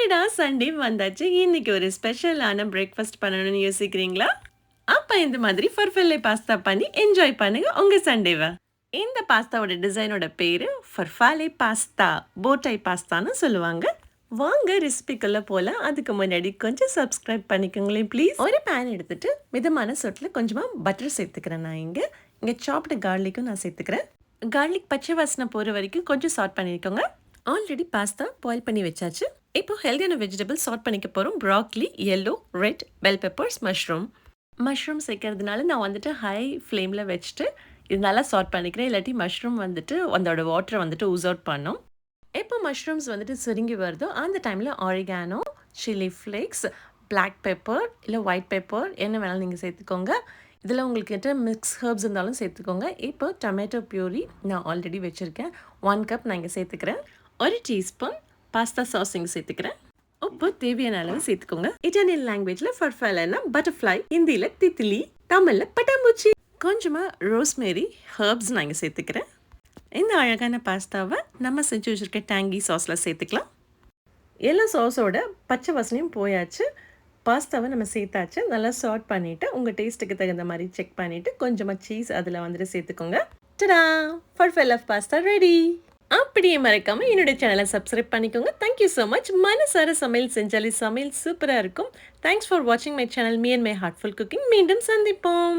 அடடா! சண்டே வந்தாச்சு. இன்னைக்கு ஒரு ஸ்பெஷலான பிரேக்ஃபாஸ்ட் பண்ணணும்னு யோசிக்கிறீங்களா? அப்ப இந்த மாதிரி ஃபர்ஃபெல்லே பாஸ்தா பண்ணி என்ஜாய் பண்ணுங்க உங்க சண்டேவ. இந்த பாஸ்தாவோட டிசைனோட பேரு ஃபர்ஃபாலே பாஸ்தா. போட்டை பாஸ்தான்னு சொல்லுவாங்க. வாங்க ரெசிபிக்குள்ள போலாம். அதுக்கு முன்னாடி கொஞ்சம் சப்ஸ்கிரைப் பண்ணிக்கோங்களேன் ப்ளீஸ். ஒரு பேன் எடுத்துட்டு மிதமான சூட்ல கொஞ்சமா பட்டர் சேர்த்துக்கிறேன் நான் இங்க. இங்க சாப்டு கார்லிக்கும் நான் சேர்த்துக்கிறேன். கார்லிக் பச்சை வாசனை போற வரைக்கும் கொஞ்சம் சாட் பண்ணிக்கோங்க. ஆல்ரெடி பாஸ்தா பாயில் பண்ணி வச்சாச்சு. இப்போ ஹெல்தியான வெஜிடபிள் சார்ட் பண்ணிக்க போகிறோம். Broccoli, yellow, red, bell peppers, mushroom. Mushroom சேர்க்கறதுனால நான் வந்துட்டு ஹை ஃப்ளேமில் வச்சுட்டு இது நல்லா சார்ட் பண்ணிக்கிறேன். இல்லாட்டி மஷ்ரூம் வந்துட்டு அதோட வாட்டரை வந்துட்டு ஊஸ் அவுட் பண்ணும். எப்போ மஷ்ரூம்ஸ் வந்துட்டு சுருங்கி வருதோ அந்த டைமில் oregano, chilli flakes, black pepper இல்லை ஒயிட் பெப்பர் என்ன வேணாலும் நீங்கள் சேர்த்துக்கோங்க. இதில் உங்கள்கிட்ட மிக்ஸ் ஹர்ப்ஸ் இருந்தாலும் சேர்த்துக்கோங்க. இப்போ டொமேட்டோ பியூரி நான் ஆல்ரெடி வச்சுருக்கேன். 1 கப் நான் இங்கே சேர்த்துக்கிறேன். 1 டீஸ்பூன் பாஸ்தா சாஸிங் சேர்த்துக்கிறேன். உப்பு தேவையான அளவு சேர்த்துக்கோங்க. இட்டாலியன் லாங்குவேஜ்ல ஃபர்ஃபாலேன்னா பட்டர்ஃப்ளை, ஹிந்தியில் தித்திலி, தமிழில் பட்டாம்பூச்சி. கொஞ்சமாக ரோஸ்மேரி ஹர்ப்ஸ் நான் இங்கே சேர்த்துக்கிறேன். இந்த அழகான பாஸ்தாவை நம்ம செஞ்சு வச்சுருக்க டேங்கி சாஸில் சேர்த்துக்கலாம். எல்லா சாஸோட பச்சை வாசனையும் போயாச்சு. பாஸ்தாவை நம்ம சேர்த்தாச்சு. நல்லா சார்ட் பண்ணிவிட்டு உங்கள் டேஸ்ட்டுக்கு தகுந்த மாதிரி செக் பண்ணிவிட்டு கொஞ்சமாக சீஸ் அதில் வந்துட்டு சேர்த்துக்கோங்க. டடா! ஃபர்ஃபெல் ஆஃப் பாஸ்தா ரெடி. அப்படியே மறக்காம என்னோட சேனலை சப்ஸ்கிரைப் பண்ணிக்கோங்க. Thank you so much. மனசார சமையல் செஞ்சாலே சமையல் சூப்பராக இருக்கும். தேங்க்ஸ் ஃபார் வாட்சிங் my channel me and my heartful cooking. மீண்டும் சந்திப்போம்.